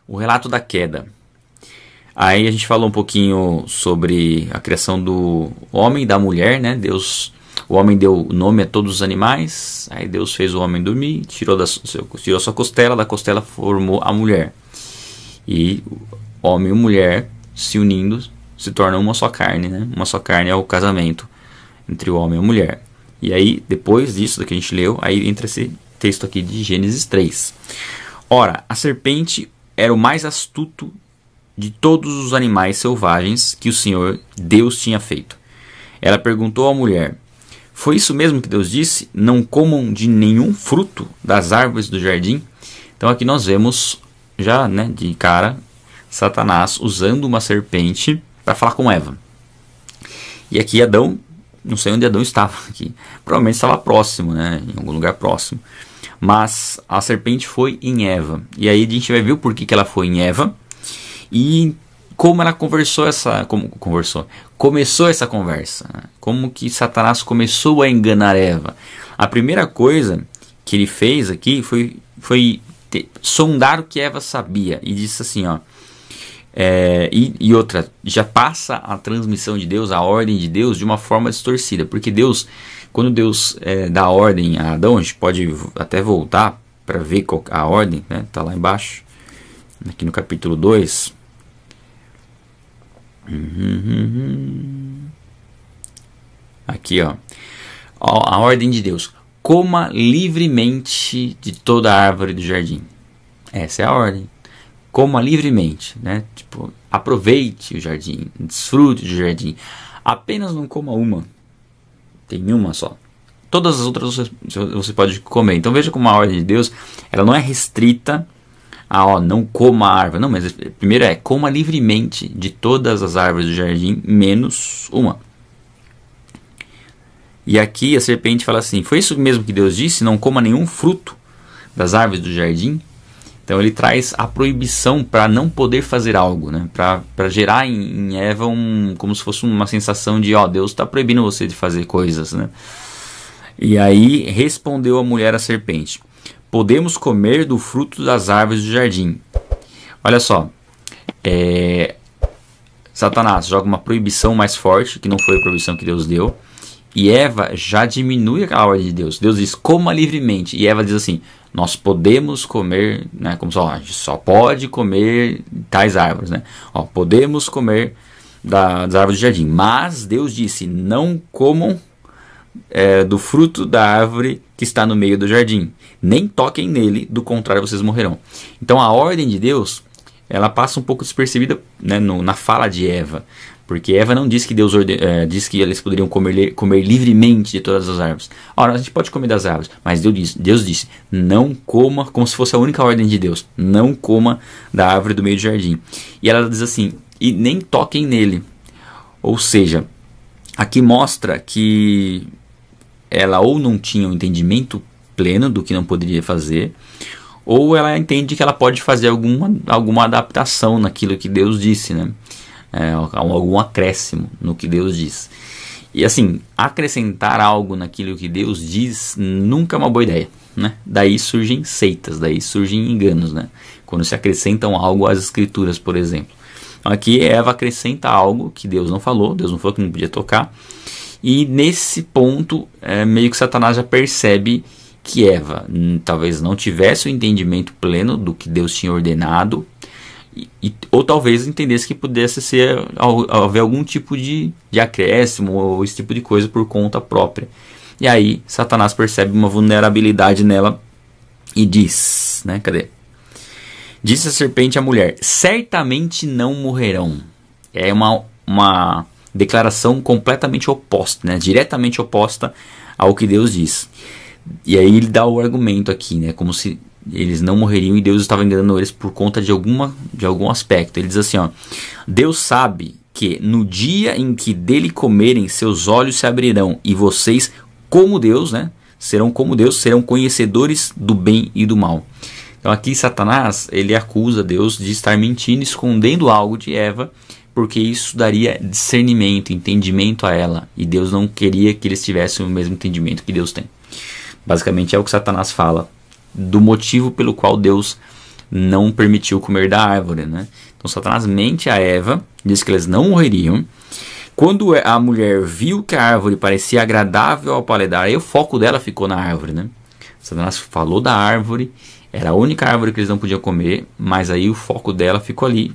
O relato da queda. Aí a gente falou um pouquinho sobre a criação do homem e da mulher, né? O homem deu nome a todos os animais, aí Deus fez o homem dormir, tirou sua costela, da costela formou a mulher. E homem e mulher se unindo se tornam uma só carne, né? Uma só carne é o casamento entre o homem e a mulher. E aí, depois disso que a gente leu, aí entra esse texto aqui de Gênesis 3. Ora, a serpente era o mais astuto de todos os animais selvagens que o Senhor Deus tinha feito. Ela perguntou à mulher: foi isso mesmo que Deus disse? Não comam de nenhum fruto das árvores do jardim? Então aqui nós vemos já, né, de cara, Satanás usando uma serpente para falar com Eva. E aqui Adão, não sei onde Adão estava aqui, provavelmente estava próximo, né, em algum lugar próximo. Mas a serpente foi em Eva. E aí a gente vai ver o porquê que ela foi em Eva e como ela começou essa conversa, né? Como que Satanás começou a enganar Eva. A primeira coisa que ele fez aqui foi sondar o que Eva sabia e disse assim, ó, e outra, já passa a transmissão de Deus, a ordem de Deus de uma forma distorcida, porque Deus, quando Deus dá ordem a Adão, a gente pode até voltar para ver a ordem, né? Tá lá embaixo, aqui no capítulo 2. Aqui, ó, a ordem de Deus: coma livremente de toda a árvore do jardim. Essa é a ordem. Coma livremente, né? Tipo, aproveite o jardim, desfrute do jardim. Apenas não coma uma. Tem uma só. Todas as outras você pode comer. Então veja como a ordem de Deus, ela não é restrita a, não coma a árvore. Não, mas primeiro coma livremente de todas as árvores do jardim, menos uma. E aqui a serpente fala assim: foi isso mesmo que Deus disse? Não coma nenhum fruto das árvores do jardim? Então ele traz a proibição para não poder fazer algo, né? Para gerar em Eva como se fosse uma sensação de, Deus está proibindo você de fazer coisas, né? E aí respondeu a mulher à serpente: podemos comer do fruto das árvores do jardim. Olha só, Satanás joga uma proibição mais forte, que não foi a proibição que Deus deu, e Eva já diminui a ordem de Deus. Deus diz: coma livremente, e Eva diz assim: nós podemos comer, né, como a gente só pode comer tais árvores, né? Podemos comer das árvores do jardim, mas Deus disse: não comam do fruto da árvore que está no meio do jardim, nem toquem nele, do contrário vocês morrerão. Então a ordem de Deus, ela passa um pouco despercebida, né, na fala de Eva, porque Eva não disse que Deus disse que eles poderiam comer livremente de todas as árvores. Ora, a gente pode comer das árvores, mas Deus disse: não coma, como se fosse a única ordem de Deus, não coma da árvore do meio do jardim. E ela diz assim: e nem toquem nele. Ou seja, aqui mostra que ela ou não tinha um entendimento pleno do que não poderia fazer, ou ela entende que ela pode fazer alguma adaptação naquilo que Deus disse, né? Algum acréscimo no que Deus diz. E assim, acrescentar algo naquilo que Deus diz nunca é uma boa ideia, né? Daí surgem seitas, daí surgem enganos, né? Quando se acrescentam algo às escrituras, por exemplo. Aqui Eva acrescenta algo que Deus não falou que não podia tocar. E nesse ponto, meio que Satanás já percebe que Eva talvez não tivesse o entendimento pleno do que Deus tinha ordenado, ou talvez entendesse que pudesse haver algum tipo de acréscimo ou esse tipo de coisa por conta própria. E aí Satanás percebe uma vulnerabilidade nela e diz, né, disse a serpente à mulher: certamente não morrerão. É uma declaração completamente oposta, né, diretamente oposta ao que Deus diz. E aí ele dá o argumento aqui, né, como se eles não morreriam e Deus estava enganando eles por conta de algum aspecto. Ele diz assim, Deus sabe que no dia em que dele comerem, seus olhos se abrirão e vocês, como Deus, né, serão como Deus, serão conhecedores do bem e do mal. Então aqui Satanás, ele acusa Deus de estar mentindo, escondendo algo de Eva, porque isso daria discernimento, entendimento a ela, e Deus não queria que eles tivessem o mesmo entendimento que Deus tem. Basicamente é o que Satanás fala do motivo pelo qual Deus não permitiu comer da árvore, né? Então Satanás mente a Eva, diz que eles não morreriam. Quando a mulher viu que a árvore parecia agradável ao paladar, aí o foco dela ficou na árvore, né? Satanás falou da árvore, era a única árvore que eles não podiam comer, mas aí o foco dela ficou ali.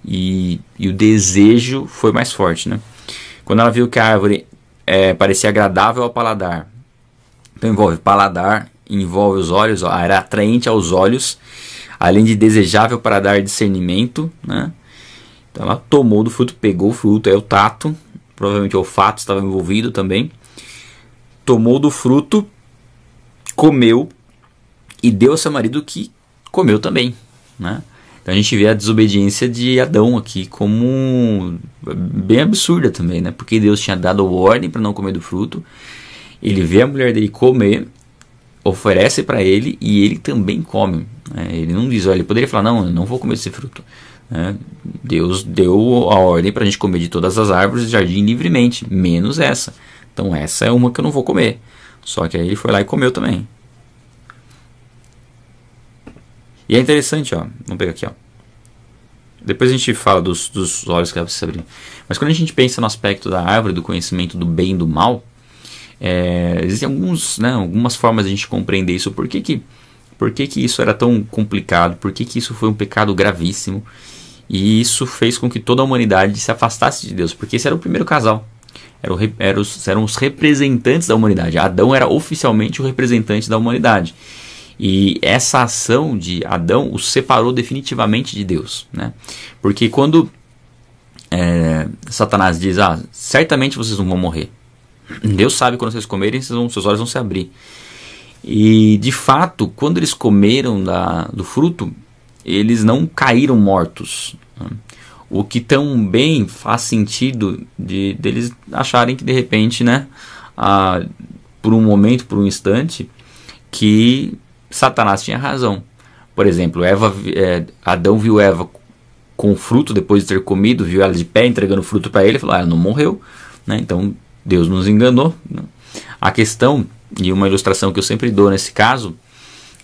E o desejo foi mais forte, né? Quando ela viu que a árvore parecia agradável ao paladar, então envolve paladar, envolve os olhos, ó, era atraente aos olhos, além de desejável para dar discernimento, né? Então ela tomou do fruto, pegou o fruto, o tato, provavelmente o olfato estava envolvido também, tomou do fruto, comeu e deu ao seu marido, que comeu também, né? Então a gente vê a desobediência de Adão aqui como bem absurda também, né? Porque Deus tinha dado ordem para não comer do fruto, ele vê a mulher dele comer, oferece para ele e ele também come, né? Ele não diz, olha, ele poderia falar, não, eu não vou comer esse fruto, né? Deus deu a ordem para a gente comer de todas as árvores do jardim livremente, menos essa. Então essa é uma que eu não vou comer. Só que aí ele foi lá e comeu também. E é interessante, ó, vamos pegar aqui, ó. Depois a gente fala dos olhos que ela precisa abrir. Mas quando a gente pensa no aspecto da árvore, do conhecimento do bem e do mal, existem algumas formas de a gente compreender isso. Por que isso era tão complicado? Por que isso foi um pecado gravíssimo? E isso fez com que toda a humanidade se afastasse de Deus. Porque esse era o primeiro casal. Eram os representantes da humanidade. Adão era oficialmente o representante da humanidade. E essa ação de Adão os separou definitivamente de Deus, né? Porque quando Satanás diz, certamente vocês não vão morrer. Deus sabe quando vocês comerem, seus olhos vão se abrir. E de fato, quando eles comeram do fruto, eles não caíram mortos, né? O que também faz sentido deles acharem que de repente, né, por um momento, por um instante, que Satanás tinha razão. Por exemplo, Adão viu Eva com o fruto depois de ter comido, viu ela de pé entregando o fruto para ele e falou, ela não morreu, né? Então Deus nos enganou, né? A questão, e uma ilustração que eu sempre dou nesse caso,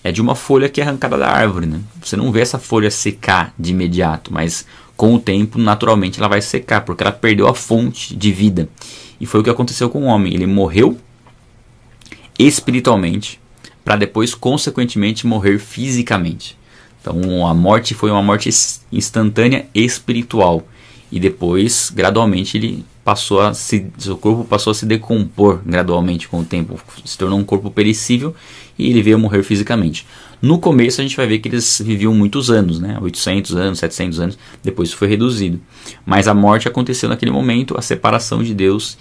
é de uma folha que é arrancada da árvore, né? Você não vê essa folha secar de imediato, mas com o tempo naturalmente ela vai secar, porque ela perdeu a fonte de vida. E foi o que aconteceu com o homem. Ele morreu espiritualmente para depois consequentemente morrer fisicamente. Então a morte foi uma morte instantânea espiritual, e depois gradualmente seu corpo passou a se decompor gradualmente com o tempo, se tornou um corpo perecível e ele veio a morrer fisicamente. No começo a gente vai ver que eles viviam muitos anos, né? 800 anos, 700 anos, depois isso foi reduzido. Mas a morte aconteceu naquele momento, a separação de Deus,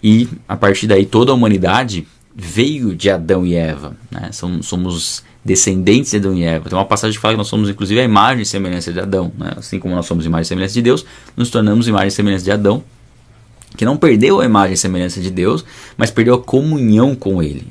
e a partir daí toda a humanidade veio de Adão e Eva, né? Somos descendentes de Adão e Eva. Tem uma passagem que fala que nós somos inclusive a imagem e semelhança de Adão, né? Assim como nós somos imagem e semelhança de Deus, nos tornamos imagem e semelhança de Adão, que não perdeu a imagem e semelhança de Deus, mas perdeu a comunhão com Ele.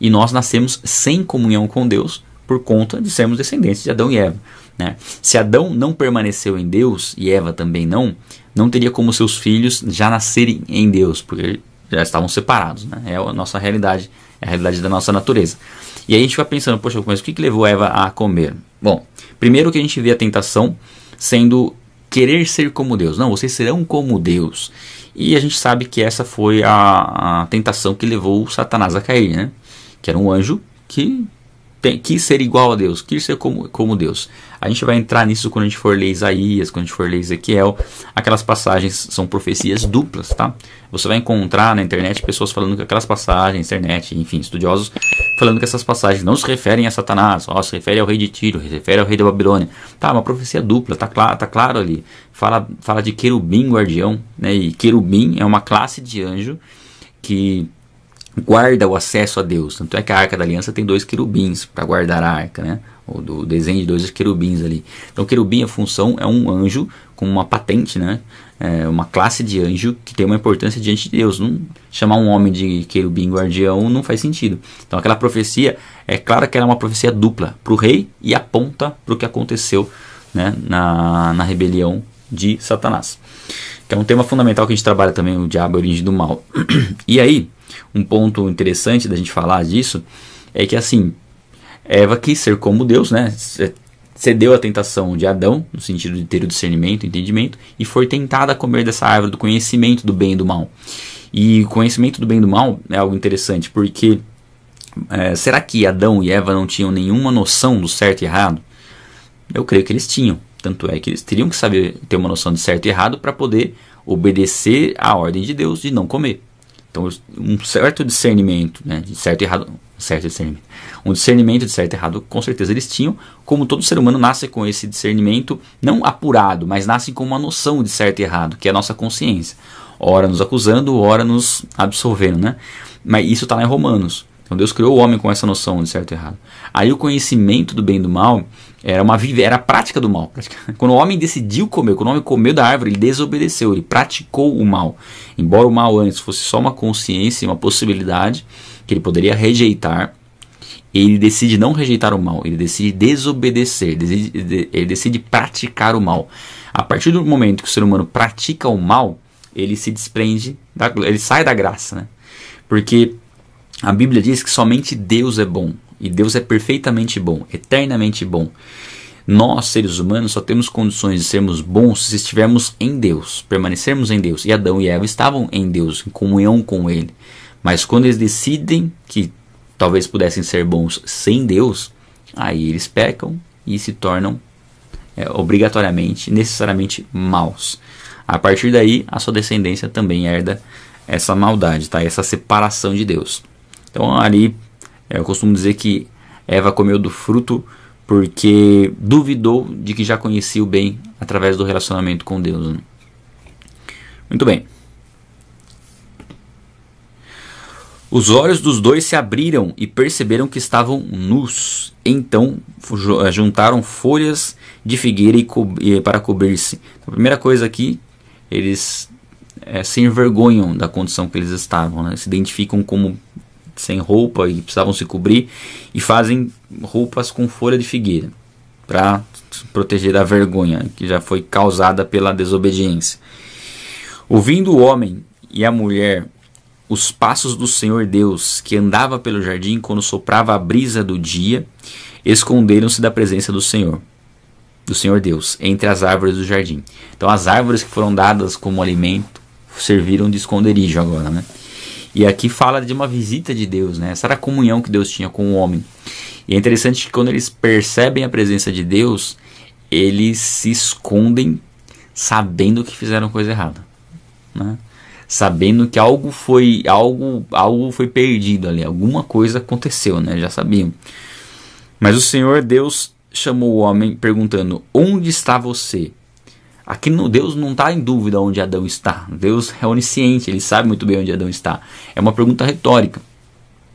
E nós nascemos sem comunhão com Deus por conta de sermos descendentes de Adão e Eva, né? Se Adão não permaneceu em Deus e Eva também não teria como seus filhos já nascerem em Deus, porque já estavam separados, né? É a nossa realidade, é a realidade da nossa natureza. E aí a gente vai pensando, poxa, mas o que levou Eva a comer? Bom, primeiro que a gente vê a tentação sendo querer ser como Deus. Não, vocês serão como Deus. E a gente sabe que essa foi a tentação que levou Satanás a cair, né? Que era um anjo que quis ser igual a Deus, quis ser como Deus. A gente vai entrar nisso quando a gente for ler Isaías, quando a gente for ler Ezequiel. Aquelas passagens são profecias duplas, tá? Você vai encontrar na internet pessoas falando que aquelas passagens, internet, enfim, estudiosos, falando que essas passagens não se referem a Satanás, se refere ao rei de Tiro, se refere ao rei da Babilônia. Tá, uma profecia dupla, tá claro ali. Fala de querubim guardião, né? E querubim é uma classe de anjo que guarda o acesso a Deus. Tanto é que a Arca da Aliança tem 2 querubins para guardar a arca, né? O do desenho de 2 querubins ali. Então querubim, a função é um anjo com uma patente, né? Uma classe de anjo que tem uma importância diante de Deus. Não chamar um homem de querubim guardião não faz sentido. Então aquela profecia, é claro que ela é uma profecia dupla para o rei e aponta para o que aconteceu, né, na rebelião de Satanás, que é um tema fundamental que a gente trabalha também, o diabo, a origem do mal. E aí, um ponto interessante da gente falar disso é que assim, Eva quis ser como Deus, né? cedeu à tentação de Adão, no sentido de ter o discernimento, o entendimento, e foi tentada a comer dessa árvore do conhecimento do bem e do mal. E o conhecimento do bem e do mal é algo interessante, porque será que Adão e Eva não tinham nenhuma noção do certo e errado? Eu creio que eles tinham. Tanto é que eles teriam que saber ter uma noção de certo e errado para poder obedecer à ordem de Deus de não comer. Então, um certo discernimento, né, de certo e errado, um discernimento de certo e errado, com certeza eles tinham, como todo ser humano nasce com esse discernimento, não apurado, mas nasce com uma noção de certo e errado, que é a nossa consciência. Ora nos acusando, ora nos absolvendo, né? Mas isso está lá em Romanos. Então Deus criou o homem com essa noção de certo e errado. Aí o conhecimento do bem e do mal era a prática do mal. Quando o homem decidiu comer, quando o homem comeu da árvore, ele desobedeceu, ele praticou o mal. Embora o mal antes fosse só uma consciência, uma possibilidade que ele poderia rejeitar, ele decide não rejeitar o mal, ele decide desobedecer, ele decide praticar o mal. A partir do momento que o ser humano pratica o mal, ele se desprende, ele sai da graça, né? Porque a Bíblia diz que somente Deus é bom. E Deus é perfeitamente bom, eternamente bom. Nós, seres humanos, só temos condições de sermos bons se estivermos em Deus, permanecermos em Deus. E Adão e Eva estavam em Deus, em comunhão com Ele. Mas quando eles decidem que talvez pudessem ser bons sem Deus, aí eles pecam e se tornam obrigatoriamente, necessariamente maus. A partir daí, a sua descendência também herda essa maldade, tá? Essa separação de Deus. Então ali eu costumo dizer que Eva comeu do fruto porque duvidou de que já conhecia o bem através do relacionamento com Deus, né? Muito bem. Os olhos dos dois se abriram e perceberam que estavam nus. Então juntaram folhas de figueira para cobrir-se. A primeira coisa aqui, eles se envergonham da condição que eles estavam, né? Se identificam como sem roupa e precisavam se cobrir e fazem roupas com folha de figueira para proteger da vergonha que já foi causada pela desobediência. Ouvindo o homem e a mulher os passos do Senhor Deus que andava pelo jardim quando soprava a brisa do dia, esconderam-se da presença do Senhor Deus, entre as árvores do jardim. Então as árvores que foram dadas como alimento serviram de esconderijo agora, né? E aqui fala de uma visita de Deus, né? Essa era a comunhão que Deus tinha com o homem. E é interessante que quando eles percebem a presença de Deus, eles se escondem sabendo que fizeram coisa errada, né? Sabendo que algo foi perdido ali, alguma coisa aconteceu, né? Já sabiam. Mas o Senhor Deus chamou o homem perguntando: onde está você? Aqui Deus não está em dúvida onde Adão está. Deus é onisciente, ele sabe muito bem onde Adão está. É uma pergunta retórica,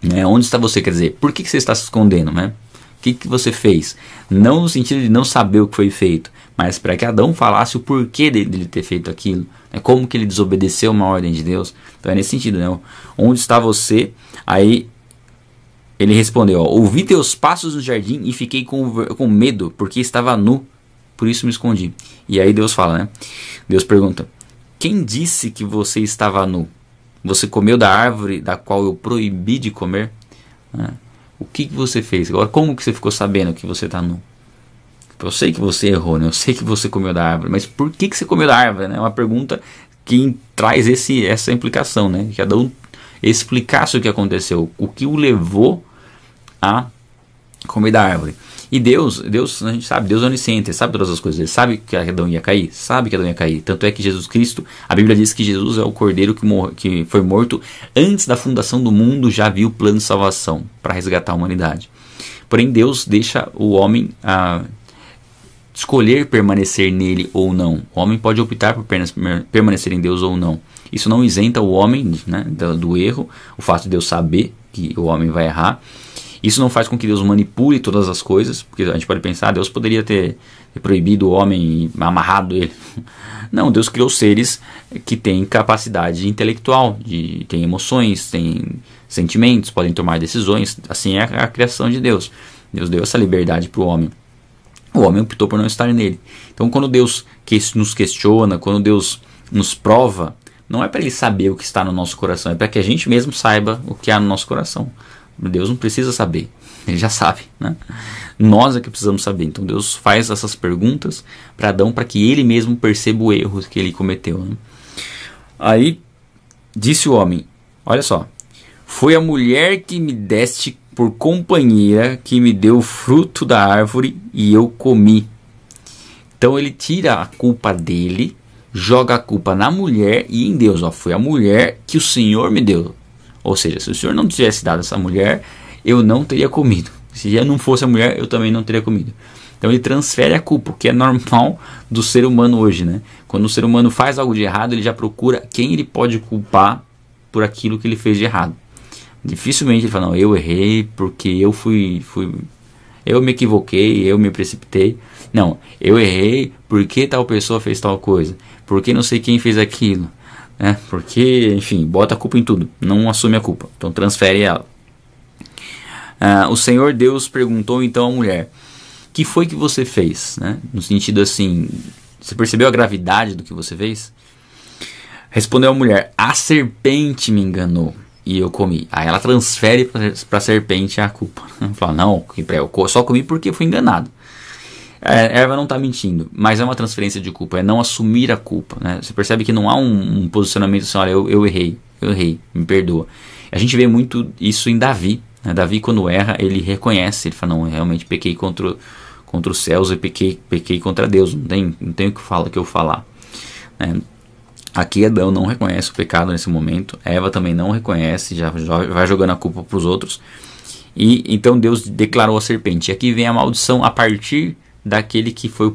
né? Onde está você? Quer dizer, por que você está se escondendo, né? O que você fez? Não no sentido de não saber o que foi feito, mas para que Adão falasse o porquê dele ter feito aquilo, né? Como que ele desobedeceu uma ordem de Deus. Então é nesse sentido, né? Onde está você? Aí ele respondeu: ouvi teus passos no jardim e fiquei com medo, porque estava nu. Por isso me escondi. E aí Deus fala, né? Deus pergunta: quem disse que você estava nu? Você comeu da árvore da qual eu proibi de comer? O que você fez? Agora, como que você ficou sabendo que você está nu? Eu sei que você errou, né? Eu sei que você comeu da árvore, mas por que você comeu da árvore? É uma pergunta que traz essa implicação, né? Que Adão explicasse o que aconteceu, o que o levou a comer da árvore. E Deus, a gente sabe, Deus é onisciente, ele sabe todas as coisas, ele sabe que Adão ia cair, tanto é que Jesus Cristo, a Bíblia diz que Jesus é o cordeiro que foi morto antes da fundação do mundo, já viu o plano de salvação para resgatar a humanidade. Porém Deus deixa o homem escolher permanecer nele ou não. O homem pode optar por permanecer em Deus ou não. Isso não isenta o homem, né, do erro, o fato de Deus saber que o homem vai errar. Isso não faz com que Deus manipule todas as coisas, porque a gente pode pensar, Deus poderia ter proibido o homem e amarrado ele. Não, Deus criou seres que têm capacidade intelectual, têm emoções, têm sentimentos, podem tomar decisões. Assim é a criação de Deus. Deus deu essa liberdade para o homem. O homem optou por não estar nele. Então quando Deus nos questiona, quando Deus nos prova, não é para ele saber o que está no nosso coração, é para que a gente mesmo saiba o que há no nosso coração. Deus não precisa saber. Ele já sabe, né? Nós é que precisamos saber. Então Deus faz essas perguntas para Adão, para que ele mesmo perceba o erro que ele cometeu, né? Aí disse o homem, olha só, foi a mulher que me deste por companheira que me deu o fruto da árvore e eu comi. Então ele tira a culpa dele, joga a culpa na mulher e em Deus. Ó, foi a mulher que o Senhor me deu. Ou seja, se o Senhor não tivesse dado essa mulher, eu não teria comido. Se eu não fosse a mulher, eu também não teria comido. Então ele transfere a culpa, o que é normal do ser humano hoje, né? Quando o ser humano faz algo de errado, ele já procura quem ele pode culpar por aquilo que ele fez de errado. Dificilmente ele fala, não, eu errei porque eu eu me equivoquei, eu me precipitei. Não, eu errei porque tal pessoa fez tal coisa, porque não sei quem fez aquilo, né? Porque, enfim, bota a culpa em tudo, não assume a culpa, então transfere ela. O Senhor Deus perguntou então à mulher, que foi que você fez, né? No sentido assim, você percebeu a gravidade do que você fez? Respondeu a mulher, a serpente me enganou e eu comi. Aí ela transfere para a serpente a culpa. Fala, não, eu só comi porque fui enganado. Eva não está mentindo, mas é uma transferência de culpa, é não assumir a culpa, né? Você percebe que não há um posicionamento assim, olha, eu errei, me perdoa. A gente vê muito isso em Davi, né? Davi, quando erra, ele reconhece, ele fala, não, eu realmente pequei contra os céus e pequei contra Deus, não tenho o que eu falar, né? Aqui Adão não reconhece o pecado nesse momento, Eva também não reconhece, já vai jogando a culpa para os outros, e então Deus declarou a serpente. E aqui vem a maldição a partir daquele que foi,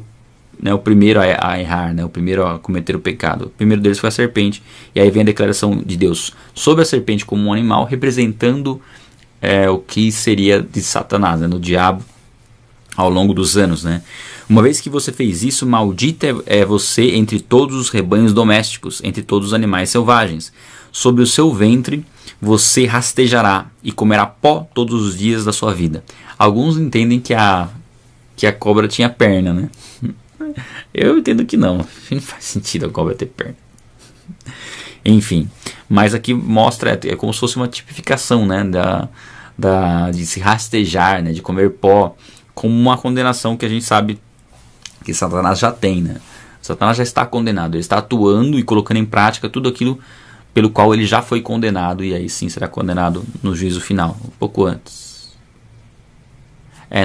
né, o primeiro a errar, né, o primeiro a cometer o pecado. O primeiro deles foi a serpente, e aí vem a declaração de Deus sobre a serpente como um animal, representando o que seria de Satanás, né, no diabo, ao longo dos anos, né? Uma vez que você fez isso, maldita é você entre todos os rebanhos domésticos, entre todos os animais selvagens. Sobre o seu ventre você rastejará e comerá pó todos os dias da sua vida. Alguns entendem que a cobra tinha perna, né? Eu entendo que não. Não faz sentido a cobra ter perna. Enfim, mas aqui mostra, é como se fosse uma tipificação, né, de se rastejar, né, de comer pó, como uma condenação que a gente sabe que Satanás já tem, né? Satanás já está condenado, ele está atuando e colocando em prática tudo aquilo pelo qual ele já foi condenado, e aí sim será condenado no juízo final, um pouco antes.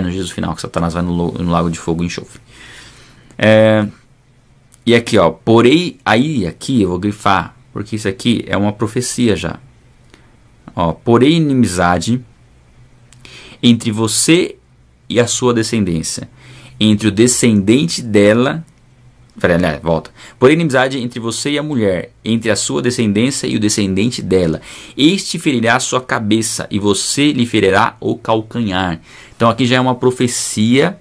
No juízo final que Satanás vai no lago de fogo e enxofre. E aqui, ó, aqui eu vou grifar, porque isso aqui é uma profecia já. Ó, porém inimizade entre você e a sua descendência, entre o descendente dela. Volta. Porém, inimizade entre você e a mulher, entre a sua descendência e o descendente dela. Este ferirá a sua cabeça e você lhe ferirá o calcanhar. Então aqui já é uma profecia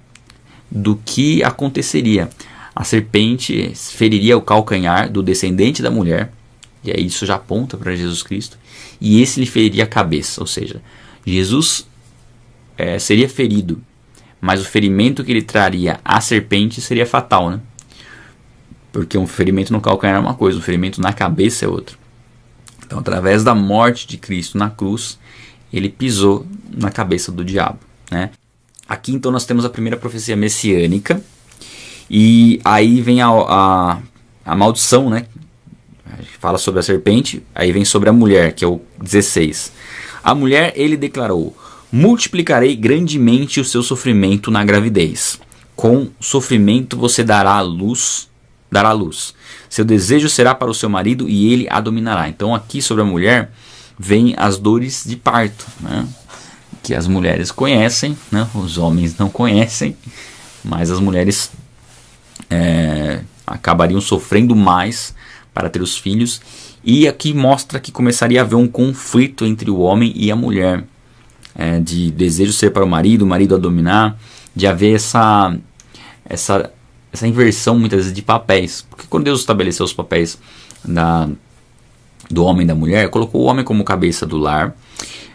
do que aconteceria. A serpente feriria o calcanhar do descendente da mulher, e aí isso já aponta para Jesus Cristo, e esse lhe feriria a cabeça, ou seja, Jesus seria ferido, mas o ferimento que ele traria à serpente seria fatal, né? Porque um ferimento no calcanhar é uma coisa, um ferimento na cabeça é outra. Então, através da morte de Cristo na cruz, ele pisou na cabeça do diabo, né? Aqui então nós temos a primeira profecia messiânica, e aí vem a maldição, né? Fala sobre a serpente, aí vem sobre a mulher, que é o 16. A mulher, ele declarou: multiplicarei grandemente o seu sofrimento na gravidez. Com sofrimento você dará luz. Seu desejo será para o seu marido e ele a dominará. Então aqui sobre a mulher vem as dores de parto, né? Que as mulheres conhecem, né? Os homens não conhecem, mas as mulheres acabariam sofrendo mais para ter os filhos. E aqui mostra que começaria a haver um conflito entre o homem e a mulher, de desejo ser para o marido a dominar, de haver essa inversão muitas vezes de papéis, porque quando Deus estabeleceu os papéis do homem e da mulher, colocou o homem como cabeça do lar,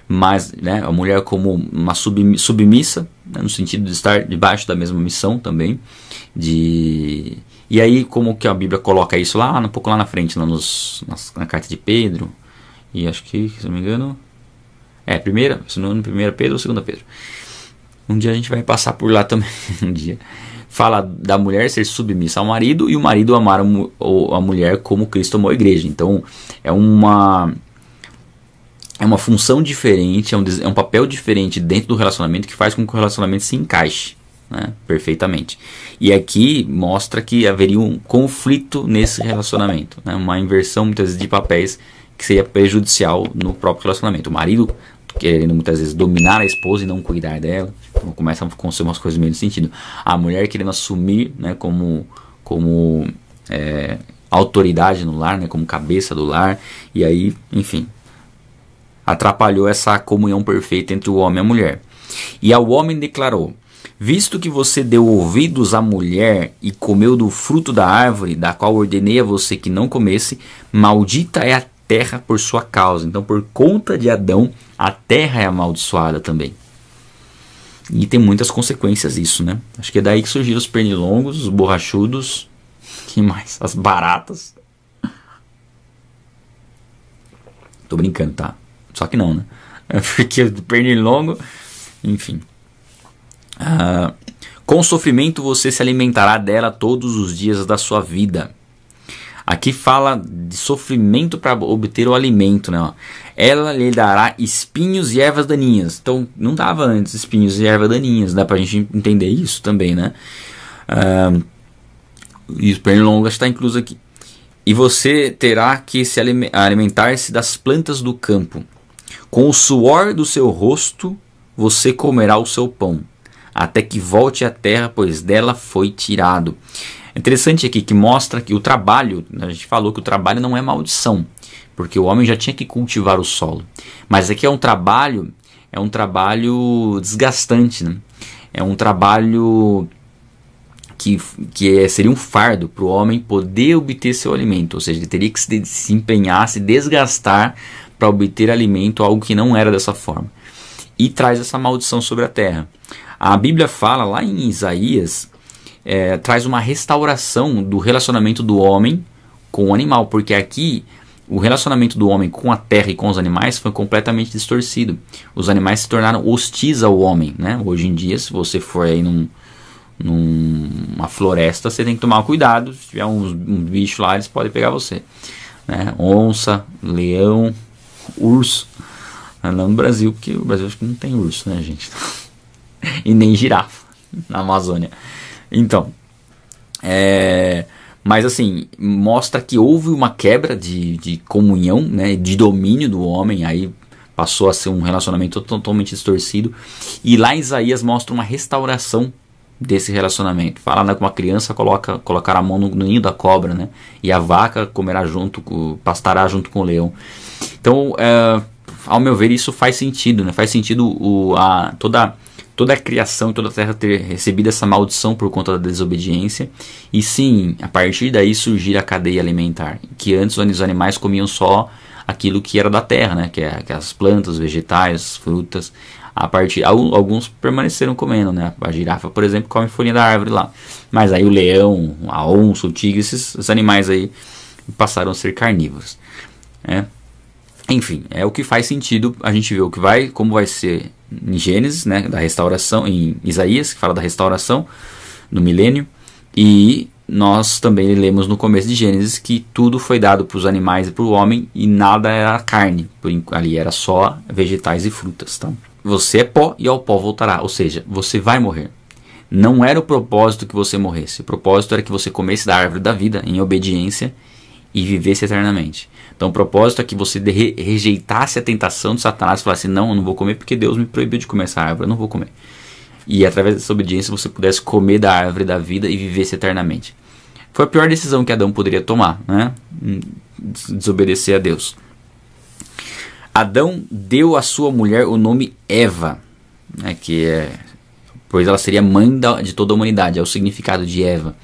mas, né, a mulher como uma submissa, né, no sentido de estar debaixo da mesma missão também, e aí como que a Bíblia coloca isso lá, um pouco lá na frente, lá na carta de Pedro, e acho que, se não me engano, primeira Pedro ou segunda Pedro, Um dia a gente vai passar por lá também. Um dia. Fala da mulher ser submissa ao marido e o marido amar a mulher como Cristo amou a igreja. Então é uma função diferente, é um papel diferente dentro do relacionamento que faz com que o relacionamento se encaixe, né, perfeitamente. E aqui mostra que haveria um conflito nesse relacionamento, né, uma inversão muitas vezes de papéis que seria prejudicial no próprio relacionamento. O marido querendo muitas vezes dominar a esposa e não cuidar dela. Então começam a acontecer umas coisas meio nesse sentido. A mulher querendo assumir, né, como autoridade no lar, né, como cabeça do lar. E aí, enfim, atrapalhou essa comunhão perfeita entre o homem e a mulher. E ao homem declarou: visto que você deu ouvidos à mulher e comeu do fruto da árvore, da qual ordenei a você que não comesse, maldita é a terra por sua causa. Então, por conta de Adão, a terra é amaldiçoada também. E tem muitas consequências isso, né? Acho que é daí que surgiram os pernilongos, os borrachudos, que mais? As baratas. Tô brincando, tá? Só que não, né? Porque o pernilongo, enfim. Com sofrimento você se alimentará dela todos os dias da sua vida. Aqui fala de sofrimento para obter o alimento, né? Ela lhe dará espinhos e ervas daninhas. Então, não dava antes espinhos e ervas daninhas. Dá pra gente entender isso também, né? E o pernilongo está incluso aqui. E você terá que se alimentar-se das plantas do campo. Com o suor do seu rosto você comerá o seu pão, até que volte à terra, pois dela foi tirado. É interessante aqui que mostra que o trabalho, a gente falou que o trabalho não é maldição, porque o homem já tinha que cultivar o solo. Mas aqui é um trabalho desgastante, né? É um trabalho que seria um fardo para o homem poder obter seu alimento. Ou seja, ele teria que se empenhar, se desgastar para obter alimento, algo que não era dessa forma. E traz essa maldição sobre a terra. A Bíblia fala lá em Isaías, traz uma restauração do relacionamento do homem com o animal, porque aqui o relacionamento do homem com a terra e com os animais foi completamente distorcido. Os animais se tornaram hostis ao homem, né? Hoje em dia, se você for aí numa floresta, você tem que tomar cuidado. Se tiver um bicho lá, eles podem pegar você, né? Onça, leão, urso. Não no Brasil, porque o Brasil acho que não tem urso, né, gente? E nem girafa na Amazônia. Então, mas assim, mostra que houve uma quebra de comunhão, né, de domínio do homem. Aí passou a ser um relacionamento totalmente distorcido. E lá em Isaías mostra uma restauração desse relacionamento. Fala, né, que uma criança colocar a mão no ninho da cobra, né, e a vaca pastará junto com o leão. Então, ao meu ver, isso faz sentido, né? Faz sentido toda a criação, toda a terra ter recebido essa maldição por conta da desobediência. E sim, a partir daí surgir a cadeia alimentar, que antes os animais comiam só aquilo que era da terra, né? Que é as plantas, vegetais, frutas. Alguns permaneceram comendo, né? A girafa, por exemplo, come folhinha da árvore lá. Mas aí o leão, a onça, o tigre, esses animais aí passaram a ser carnívoros, né? Enfim, é o que faz sentido. A gente vê como vai ser em Gênesis, né, da restauração, em Isaías, que fala da restauração no milênio, e nós também lemos no começo de Gênesis que tudo foi dado para os animais e para o homem e nada era carne, ali era só vegetais e frutas. Tá? Você é pó e ao pó voltará, ou seja, você vai morrer. Não era o propósito que você morresse, o propósito era que você comesse da árvore da vida em obediência e vivesse eternamente. Então o propósito é que você rejeitasse a tentação de Satanás e falasse: não, eu não vou comer porque Deus me proibiu de comer essa árvore, eu não vou comer. E através dessa obediência você pudesse comer da árvore da vida e vivesse eternamente. Foi a pior decisão que Adão poderia tomar, né? Desobedecer a Deus. Adão deu à sua mulher o nome Eva, né? Pois ela seria mãe de toda a humanidade, é o significado de Eva.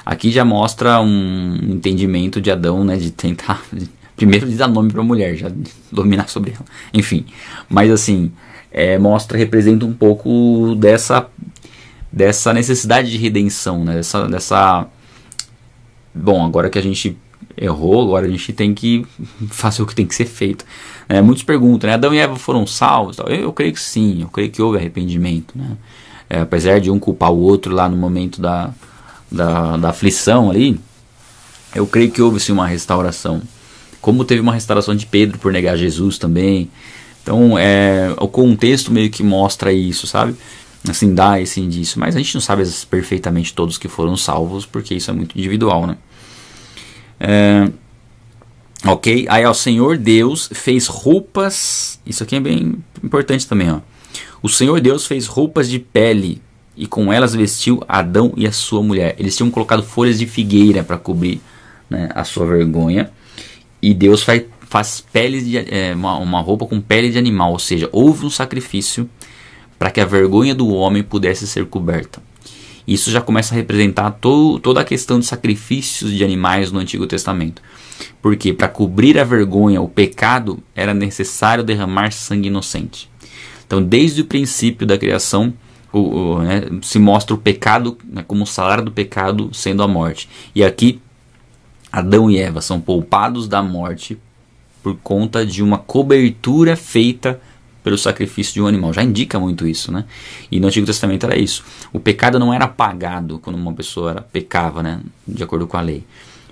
Aqui já mostra um entendimento de Adão, né, de tentar primeiro de dar nome para a mulher, já dominar sobre ela. Enfim, mas assim, representa um pouco dessa necessidade de redenção, né, bom, agora que a gente errou, agora a gente tem que fazer o que tem que ser feito. Muitos perguntam, né, Adão e Eva foram salvos? Eu creio que sim, eu creio que houve arrependimento, né? apesar de um culpar o outro lá no momento da aflição ali, eu creio que houve sim uma restauração. Como teve uma restauração de Pedro por negar Jesus também. Então, o contexto meio que mostra isso, sabe? Assim, dá esse indício. Mas a gente não sabe perfeitamente todos que foram salvos, porque isso é muito individual, né? Ok? Aí, o Senhor Deus fez roupas. Isso aqui é bem importante também, ó. O Senhor Deus fez roupas de pele e com elas vestiu Adão e a sua mulher. Eles tinham colocado folhas de figueira para cobrir, né, a sua vergonha. E Deus faz peles uma roupa com pele de animal, ou seja, houve um sacrifício para que a vergonha do homem pudesse ser coberta. Isso já começa a representar toda a questão de sacrifícios de animais no Antigo Testamento. Porque para cobrir a vergonha, o pecado, era necessário derramar sangue inocente. Então, desde o princípio da criação, se mostra o pecado, né, como o salário do pecado sendo a morte. E aqui, Adão e Eva são poupados da morte por conta de uma cobertura feita pelo sacrifício de um animal. Já indica muito isso, né? E no Antigo Testamento era isso. O pecado não era apagado quando uma pessoa pecava, né, de acordo com a lei.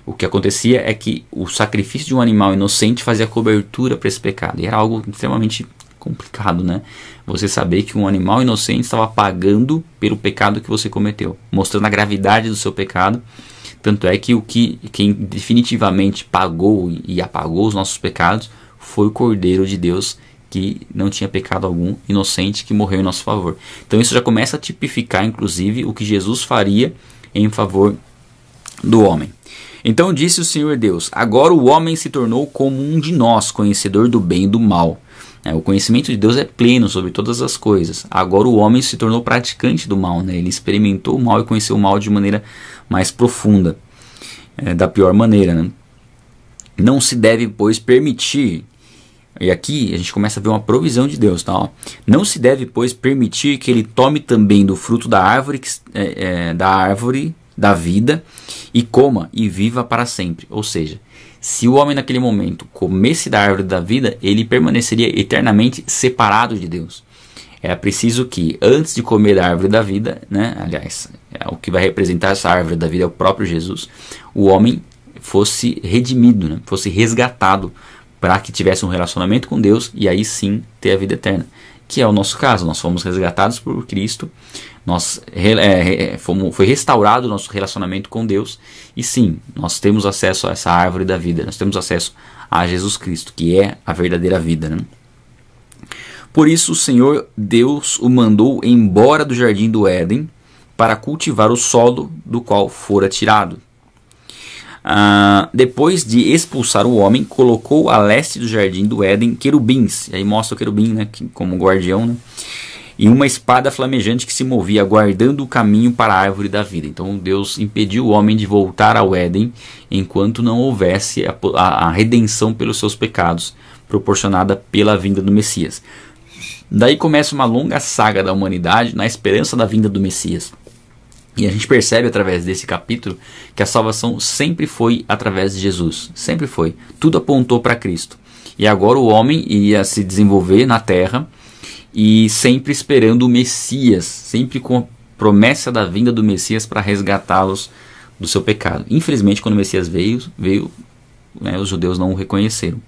O que acontecia é que o sacrifício de um animal inocente fazia cobertura para esse pecado. E era algo extremamente complicado, né? Você saber que um animal inocente estava pagando pelo pecado que você cometeu, mostrando a gravidade do seu pecado. Tanto é que quem definitivamente pagou e apagou os nossos pecados foi o Cordeiro de Deus, que não tinha pecado algum, inocente, que morreu em nosso favor. Então isso já começa a tipificar, inclusive, o que Jesus faria em favor do homem. Então disse o Senhor Deus: agora o homem se tornou como um de nós, conhecedor do bem e do mal. O conhecimento de Deus é pleno sobre todas as coisas. Agora o homem se tornou praticante do mal, né? Ele experimentou o mal e conheceu o mal de maneira mais profunda, da pior maneira, né? Não se deve, pois, permitir. E aqui a gente começa a ver uma provisão de Deus, tá? Ó. Não se deve, pois, permitir que ele tome também do fruto da árvore, da vida, e coma e viva para sempre. Ou seja, se o homem naquele momento comesse da árvore da vida, ele permaneceria eternamente separado de Deus. Era preciso que, antes de comer da árvore da vida, né, aliás, o que vai representar essa árvore da vida é o próprio Jesus, o homem fosse redimido, né, fosse resgatado, para que tivesse um relacionamento com Deus e aí sim ter a vida eterna. Que é o nosso caso, nós fomos resgatados por Cristo, foi restaurado o nosso relacionamento com Deus, e sim, nós temos acesso a essa árvore da vida, nós temos acesso a Jesus Cristo, que é a verdadeira vida, né? Por isso o Senhor Deus o mandou embora do jardim do Éden, para cultivar o solo do qual fora tirado. Depois de expulsar o homem, colocou a leste do jardim do Éden querubins, e aí mostra o querubim, né, como guardião, né, e uma espada flamejante que se movia, guardando o caminho para a árvore da vida. Então Deus impediu o homem de voltar ao Éden, enquanto não houvesse a redenção pelos seus pecados, proporcionada pela vinda do Messias. Daí começa uma longa saga da humanidade na esperança da vinda do Messias. E a gente percebe através desse capítulo que a salvação sempre foi através de Jesus. Sempre foi. Tudo apontou para Cristo. E agora o homem iria se desenvolver na terra e sempre esperando o Messias. Sempre com a promessa da vinda do Messias para resgatá-los do seu pecado. Infelizmente, quando o Messias veio, né, os judeus não o reconheceram.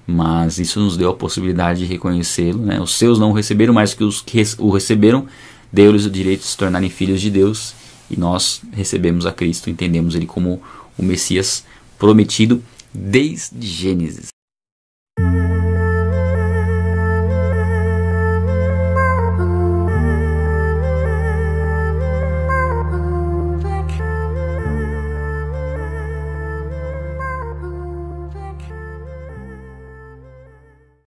Mas isso nos deu a possibilidade de reconhecê-lo, né? Os seus não o receberam, mas os que o receberam deu-lhes o direito de se tornarem filhos de Deus. E nós recebemos a Cristo, entendemos Ele como o Messias prometido desde Gênesis.